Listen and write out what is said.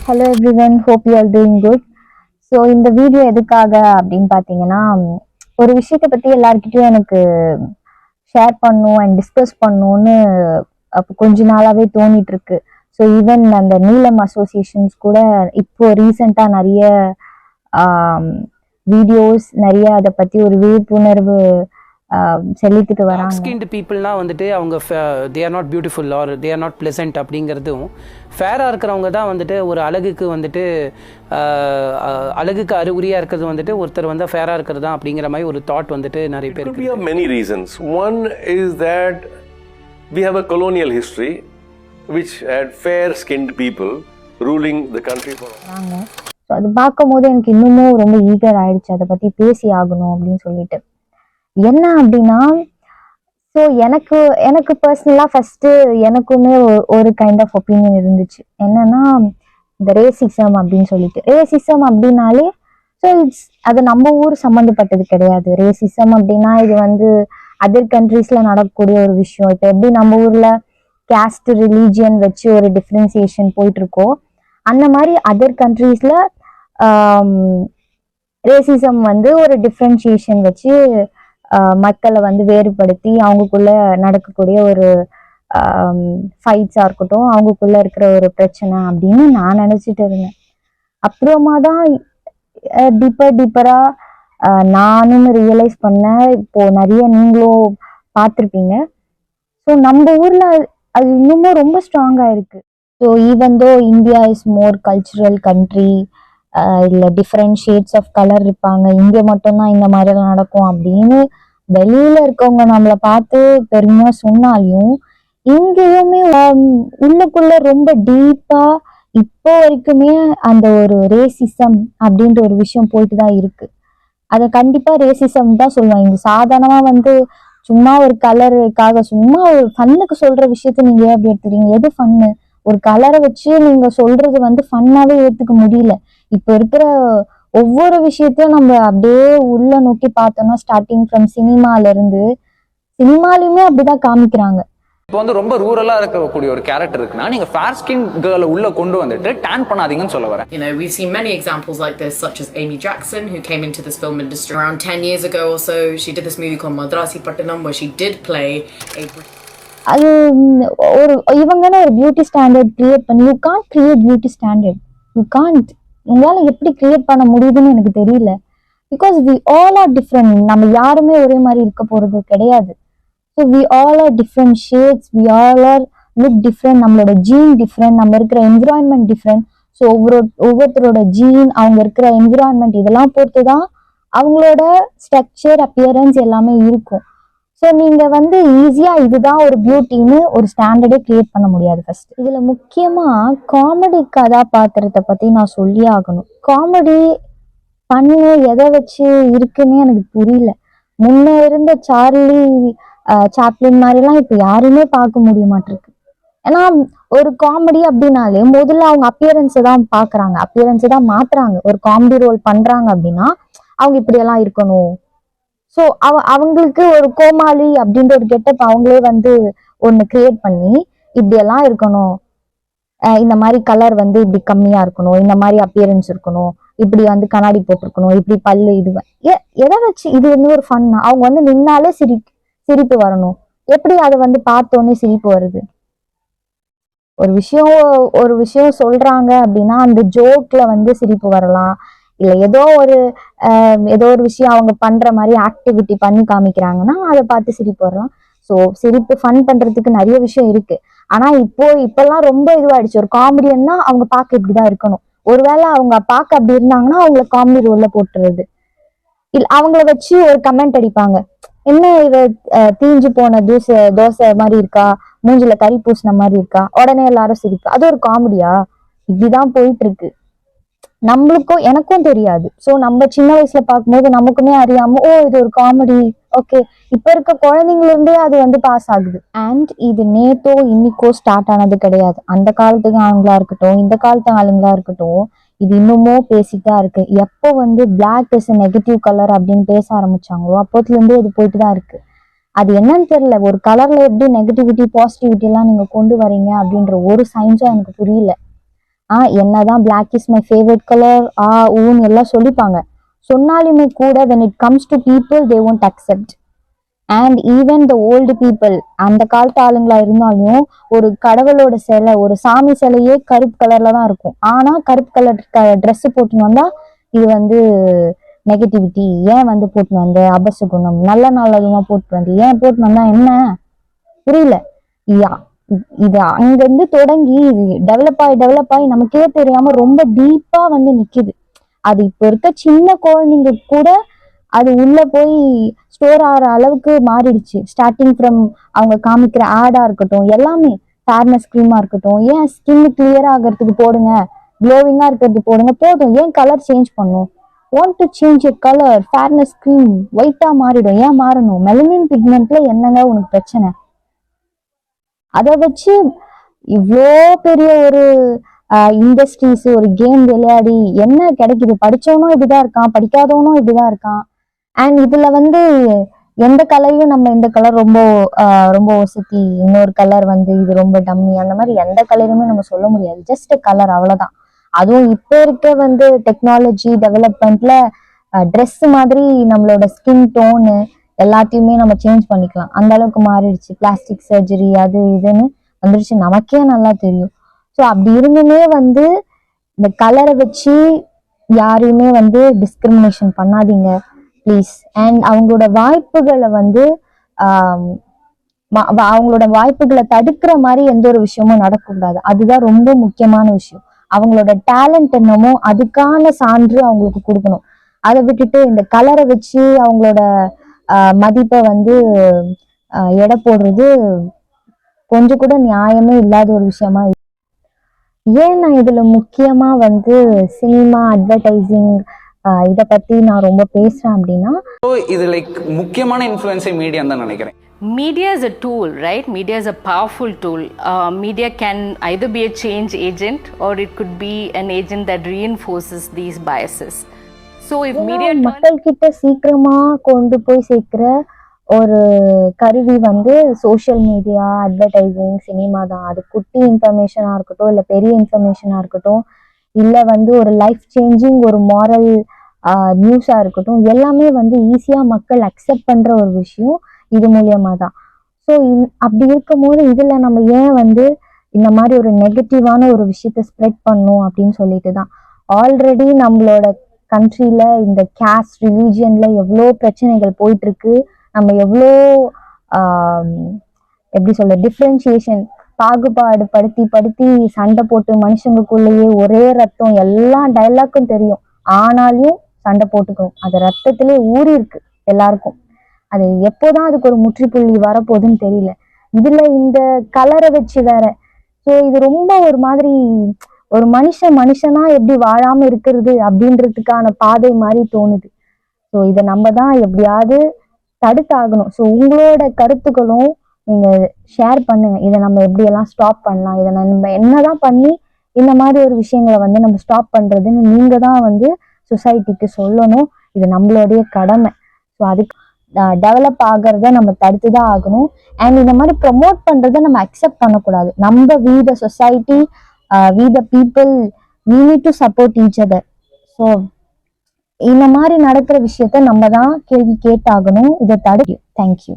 Hello everyone, hope you are doing good. So இந்த video எதுக்காக அப்படின்னு பார்த்தீங்கன்னா, ஒரு விஷயத்தை பற்றி எல்லாருக்கிட்டையும் எனக்கு ஷேர் பண்ணணும் அண்ட் டிஸ்கஸ் பண்ணணும்னு அப்போ கொஞ்ச நாளாகவே தோணிட்டு இருக்கு. ஸோ ஈவன் அந்த நீலம் அசோசியேஷன்ஸ் கூட இப்போ ரீசெண்டாக நிறைய வீடியோஸ் நிறைய அதை பற்றி ஒரு விழிப்புணர்வு செலுத்திட்டு வராங்க. ஸ்கின்டு பீப்புள்னா வந்துட்டு அவங்க they are not beautiful or they are not pleasant அப்படிங்கிறதும், ஃபேராக இருக்கிறவங்க தான் வந்துட்டு ஒரு அழகுக்கு வந்துட்டு அழகுக்கு அறிகுறியாக இருக்கிறது வந்துட்டு ஒருத்தர் வந்து ஃபேராக இருக்கிறது தான் அப்படிங்கிற மாதிரி ஒரு தாட் வந்துட்டு நிறைய பேருக்கு. We have many reasons. One is that we have a colonial history which had fair skinned people ruling the country for long. So அது பார்க்கும் போது எனக்கு இன்னமும் ரொம்ப ஈகர் ஆயிடுச்சு, அதை பற்றி பேசி ஆகணும் அப்படின்னு சொல்லிட்டு. என்ன அப்படின்னா, ஸோ எனக்கு பர்சனலாக ஃபஸ்ட்டு எனக்குமே ஒரு கைண்ட் ஆஃப் ஒப்பீனியன் இருந்துச்சு. என்னன்னா, இந்த ரேசிசம் அப்படின்னு சொல்லிட்டு. ரேசிசம் அப்படின்னாலே ஸோ அது நம்ம ஊர் சம்மந்தப்பட்டது கிடையாது. ரேசிசம் அப்படின்னா இது வந்து அதர் கண்ட்ரீஸில் நடக்கக்கூடிய ஒரு விஷயம். இப்போ எப்படி நம்ம ஊரில் கேஸ்ட் ரிலீஜியன் வச்சு ஒரு டிஃப்ரென்சியேஷன் போயிட்டுருக்கோ, அந்த மாதிரி அதர் கண்ட்ரீஸில் ரேசிசம் வந்து ஒரு டிஃப்ரென்சியேஷன் வச்சு மக்களை வந்து வேறுபடுத்தி அவங்களுக்குள்ள நடக்கக்கூடிய ஒரு ஃபைட்ஸாக இருக்கட்டும், அவங்களுக்குள்ள இருக்கிற ஒரு பிரச்சனை அப்படின்னு நான் நினச்சிட்டு இருந்தேன். அப்புறமா தான் டீப்பராக நானும் ரியலைஸ் பண்ணேன். இப்போது நிறைய நீங்களும் பார்த்துருப்பீங்க. ஸோ நம்ம ஊரில் அது இன்னமும் ரொம்ப ஸ்ட்ராங்காக இருக்குது. So even though India is more cultural country, இல்லை டிஃப்ரெண்ட் ஷேட்ஸ் ஆஃப் கலர் இருப்பாங்க, இங்கே மட்டும்தான் இந்த மாதிரிலாம் நடக்கும் அப்படின்னு வெளியில இருக்கவங்க நம்மளை பார்த்து பெருமையா சொன்னாலையும், இங்கேயுமே உள்ளுக்குள்ள ரொம்ப டீப்பா இப்போ வரைக்குமே அந்த ஒரு ரேசிசம் அப்படின்ற ஒரு விஷயம் போயிட்டு தான் இருக்கு. அதை கண்டிப்பா ரேசிசம் தான் சொல்லுவாங்க. இங்க சாதாரணமா வந்து சும்மா ஒரு கலருக்காக சும்மா ஒரு ஃபன்னுக்கு சொல்ற விஷயத்த நீங்க எப்படி எடுத்துக்கிறீங்க? எது ஃபன்னு? ஒரு கலரை வச்சு நீங்க சொல்றது வந்து ஃபன்னாவே ஏத்துக்க முடியல. இப்ப இருக்கிற ஒவ்வொரு விஷயத்தையும் நம்ம அப்படியே உள்ள நோக்கி பார்த்தோம்னா, ஸ்டார்டிங் ஃப்ரம் சினிமாலையுமே அப்படிதான் காமிக்கிறாங்க. இப்போ வந்து ரொம்ப ரூரலா இருக்கக்கூடிய ஒரு கேரக்டர் இருக்குன்னா, நீங்க ஃபேர் ஸ்கின் கேர்ளை உள்ள கொண்டு வந்துட்டு டேன் பண்ணாதீங்கன்னு சொல்ல வரேன். You know, we've seen many examples like this, such as Amy Jackson, who came into this film industry around 10 years ago or so. She did this movie called Madrasi Pattanam, where she did play a அது ஒரு இவங்கன்னு ஒரு beauty standard create பண்ணி, you can't create beauty standard, you can't. உங்களால எப்படி create பண்ண முடியுதுன்னு எனக்கு தெரியல. Because we all are different. நம்ம யாருமே ஒரே மாதிரி இருக்க போறது கிடையாது. So we all are different shades, we all are look different. நம்மளோட ஜீன் டிஃப்ரெண்ட், நம்ம இருக்கிற என்விரான்மெண்ட் டிஃப்ரெண்ட். ஸோ ஒவ்வொருத்தரோட ஜீன், அவங்க இருக்கிற என்விரான்மெண்ட் இதெல்லாம் பொறுத்து தான் அவங்களோட ஸ்ட்ரக்சர், அப்பியரன்ஸ் எல்லாமே இருக்கும். ஸோ நீங்க வந்து ஈஸியா இதுதான் ஒரு பியூட்டின்னு ஒரு ஸ்டாண்டர்டே கிரியேட் பண்ண முடியாது. ஃபர்ஸ்ட் இதுல முக்கியமா காமெடி கதாபாத்திரத்தை பத்தி நான் சொல்லி ஆகணும். காமெடி பண்ணு எதை வச்சு இருக்குன்னு எனக்கு புரியல. முன்ன இருந்த சார்லி சாப்ளின் மாதிரிலாம் இப்ப யாருமே பார்க்க முடிய மாட்டிருக்கு. ஏன்னா ஒரு காமெடி அப்படின்னாலே முதல்ல அவங்க அப்பியரன்ஸை தான் பாக்குறாங்க, அப்பியரன்ஸை தான் மாத்துறாங்க. ஒரு காமெடி ரோல் பண்றாங்க அப்படின்னா அவங்க இப்படியெல்லாம் இருக்கணும். ஸோ அவங்களுக்கு ஒரு கோமாளி அப்படின்ற ஒரு கெட்டப் அவங்களே வந்து ஒன்று கிரியேட் பண்ணி இப்படியெல்லாம் இருக்கணும், இந்த மாதிரி கலர் வந்து இப்படி கம்மியா இருக்கணும், இந்த மாதிரி அப்பியரன்ஸ் இருக்கணும், இப்படி வந்து கண்ணாடி போட்டிருக்கணும், இப்படி பல்லு இது எதை வச்சு இது வந்து ஒரு ஃபன்னா? அவங்க வந்து நின்னாலே சிரிப்பு வரணும். எப்படி அதை வந்து பார்த்தோன்னே சிரிப்பு வருது? ஒரு விஷயம் சொல்றாங்க அப்படின்னா அந்த ஜோக்ல வந்து சிரிப்பு வரலாம், இல்லை ஏதோ ஒரு விஷயம் அவங்க பண்ற மாதிரி ஆக்டிவிட்டி பண்ணி காமிக்கிறாங்கன்னா அதை பார்த்து சிரிப்பு வரலாம். ஸோ சிரிப்பு ஃபன் பண்றதுக்கு நிறைய விஷயம் இருக்கு. ஆனா இப்பெல்லாம் ரொம்ப இதுவாயிடுச்சு. ஒரு காமெடியன்னா அவங்க பார்க்க இப்படிதான் இருக்கணும். ஒருவேளை அவங்க பார்க்க அப்படி இருந்தாங்கன்னா அவங்கள காமெடி ரோல்ல போட்டுறது. அவங்கள வச்சு ஒரு கமெண்ட் அடிப்பாங்க, என்ன இவ தீஞ்சு போன தோசை மாதிரி இருக்கா, மூஞ்சில கறி பூசின மாதிரி இருக்கா, உடனே எல்லாரும் சிரிப்பு. அது ஒரு காமெடியா? இப்படிதான் போயிட்டு இருக்கு. நம்மளுக்கும் எனக்கும் தெரியாது. ஸோ நம்ம சின்ன வயசுல பார்க்கும்போது நமக்குமே அறியாம இது ஒரு காமெடி, ஓகே. இப்ப இருக்க குழந்தைங்கள இருந்தே அது வந்து பாஸ் ஆகுது. அண்ட் இது நேத்தோ இன்னைக்கோ ஸ்டார்ட் ஆனது கிடையாது. அந்த காலத்துக்கு ஆளுங்களா இருக்கட்டும், இந்த காலத்து ஆளுங்களா இருக்கட்டும், இது இன்னமும் பேசிட்டுதான் இருக்கு. எப்போ வந்து பிளாக் இஸ் நெகட்டிவ் கலர் அப்படின்னு பேச ஆரம்பிச்சாங்களோ அப்போதுல இருந்தே இது போயிட்டு தான் இருக்கு. அது என்னன்னு தெரியல. ஒரு கலர்ல எப்படி நெகட்டிவிட்டி பாசிட்டிவிட்டி எல்லாம் நீங்க கொண்டு வரீங்க அப்படின்ற ஒரு சயின்ஸும் எனக்கு புரியல. என்னதான் black is my favourite colour ஊன்னு எல்லாம் சொல்லிப்பாங்க. சொன்னாலுமே கூட when it comes to people they won't accept. And even the old people, அந்த காலத்து ஆளுங்களா இருந்தாலும் ஒரு கடவுளோட சிலை, ஒரு சாமி சிலையே கருப்பு கலர்ல தான் இருக்கும். ஆனா கருப்பு கலர் ட்ரெஸ் போட்டுன்னு வந்தா இது வந்து நெகட்டிவிட்டி, ஏன் வந்து போட்டுன்னு வந்த அபசகுணம், நல்ல நல்லதுமா போட்டு வந்து ஏன் போட்டுன்னு வந்தா என்ன, புரியல. இது அங்கிருந்து தொடங்கி இது டெவலப் ஆகி நமக்கே தெரியாம ரொம்ப டீப்பா வந்து நிக்குது. அது இப்ப இருக்க சின்ன குழந்தைங்க கூட அது உள்ள போய் ஸ்டோர் ஆகிற அளவுக்கு மாறிடுச்சு. ஸ்டார்டிங் ஃப்ரம் அவங்க காமிக்கிற ஆடா இருக்கட்டும், எல்லாமே ஃபேர்னஸ் க்ரீமா இருக்கட்டும், ஏன் ஸ்கின் கிளியர் ஆகிறதுக்கு போடுங்க, க்ளோவிங்கா இருக்கிறதுக்கு போடுங்க, போதும் ஏன் கலர் சேஞ்ச் பண்ணும். Want to change your colour, fairness cream ஒயிட்டா மாறிடும், ஏன் மாறணும். மெலனின் பிக்மெண்ட்ல என்னங்க உனக்கு பிரச்சனை? அதை வச்சு இவ்வளோ பெரிய ஒரு இண்டஸ்ட்ரீஸ், ஒரு கேம் விளையாடி என்ன கிடைக்குது? படிச்சவனும் இப்படிதான் இருக்கான், படிக்காதவனும் இப்படிதான் இருக்கான். அண்ட் இதுல வந்து எந்த கலரையும் நம்ம இந்த கலர் ரொம்ப ரொம்ப ஒசத்தி, இன்னொரு கலர் வந்து இது ரொம்ப டம்மி, அந்த மாதிரி எந்த கலருமே நம்ம சொல்ல முடியாது. ஜஸ்ட் கலர், அவ்வளவுதான். அதுவும் இப்ப இருக்க வந்து டெக்னாலஜி டெவலப்மெண்ட்ல ட்ரெஸ் மாதிரி நம்மளோட ஸ்கின் டோனு எல்லாத்தையுமே நம்ம சேஞ்ச் பண்ணிக்கலாம். அந்த அளவுக்கு மாறிடுச்சு. பிளாஸ்டிக் சர்ஜரி அது இதுன்னு வந்துடுச்சு, நமக்கே நல்லா தெரியும். ஸோ அப்படி இருந்துமே வந்து இந்த கலரை வச்சு யாரையுமே வந்து டிஸ்கிரிமினேஷன் பண்ணாதீங்க ப்ளீஸ். அண்ட் அவங்களோட வாய்ப்புகளை வந்து அவங்களோட வாய்ப்புகளை தடுக்கிற மாதிரி எந்த ஒரு விஷயமும் நடக்கக்கூடாது. அதுதான் ரொம்ப முக்கியமான விஷயம். அவங்களோட டேலண்ட் என்னமோ அதுக்கான சான்று அவங்களுக்கு கொடுக்கணும். அதை விட்டுட்டு இந்த கலரை வச்சு அவங்களோட மதிப்பை வந்து எடை போடுறது கொஞ்சம் கூட நியாயமே இல்லாத ஒரு விஷயமா. ஏன் நான் இதுல முக்கியமா வந்து சினிமா அட்வர்டைசிங் இதை பத்தி நான் ரொம்ப பேசுறேன் அப்படின்னா, இது லைக் முக்கியமான இன்ஃப்ளூயன்ஸே மீடியா தான் நினைக்கிறேன். Media is a tool, right? Media is a powerful tool. Media can either be a change agent or it could be an agent that reinforces these biases. So if media மக்கள் கிட்ட சீக்கிரமா கொண்டு போய் சேர்க்கிற ஒரு கருவி வந்து சோஷியல் மீடியா, அட்வர்டைசிங், சினிமா தான். அது குட்டி இன்ஃபர்மேஷனா இருக்கட்டும், இல்லை பெரிய இன்ஃபர்மேஷனா இருக்கட்டும், இல்லை வந்து ஒரு லைஃப் சேஞ்சிங் ஒரு மாரல் நியூஸா இருக்கட்டும், எல்லாமே வந்து ஈஸியா மக்கள் அக்செப்ட் பண்ற ஒரு விஷயம் இது மூலியமா தான். ஸோ அப்படி இருக்கும் போது இதுல நம்ம ஏன் வந்து இந்த மாதிரி ஒரு நெகட்டிவான ஒரு விஷயத்த ஸ்ப்ரெட் பண்ணும் அப்படின்னு சொல்லிட்டு தான். ஆல்ரெடி நம்மளோட கண்ட்ரியில இந்த கேஸ்ட் ரிலீஜியன்ல எவ்வளோ பிரச்சனைகள் போயிட்டு இருக்கு. நம்ம எவ்வளோ எப்படி சொல்ல டிஃப்ரென்சியேஷன், பாகுபாடு படுத்தி சண்டை போட்டு மனுஷங்களுக்குள்ளேயே ஒரே ரத்தம், எல்லா டைலாக்கும் தெரியும், ஆனாலும் சண்டை போட்டுக்கணும். அது ரத்தத்திலே ஊறி இருக்கு எல்லாருக்கும். அது எப்போதான் அதுக்கு ஒரு முற்றுப்புள்ளி வரப்போகுதுன்னு தெரியல. இதுல இந்த கலரை வச்சு வேற. ஸோ இது ரொம்ப ஒரு மாதிரி ஒரு மனுஷனா எப்படி வாழாம இருக்கிறது அப்படின்றதுக்கான பாதை மாதிரி தோணுது. ஸோ இதை நம்ம தான் எப்படியாவது தடுத்தாகணும். ஸோ உங்களோட கருத்துக்களும் நீங்க ஷேர் பண்ணுங்க. இதை நம்ம எப்படியெல்லாம் ஸ்டாப் பண்ணலாம், இதை நம்ம என்னதான் பண்ணி இந்த மாதிரி ஒரு விஷயங்களை வந்து நம்ம ஸ்டாப் பண்றதுன்னு நீங்க தான் வந்து சொசைட்டிக்கு சொல்லணும். இது நம்மளுடைய கடமை. ஸோ அதுக்கு டெவலப் ஆகிறத நம்ம தடுத்து தான் ஆகணும். அண்ட் இந்த மாதிரி ப்ரொமோட் பண்றதை நம்ம அக்செப்ட் பண்ணக்கூடாது. நம்ம we the society, we the people, we need to support each other. So இந்த மாதிரி நடக்கிற விஷயத்த நம்ம தான் கேள்வி கேட்டாகணும். இதை தடுக்கும். தேங்க்யூ.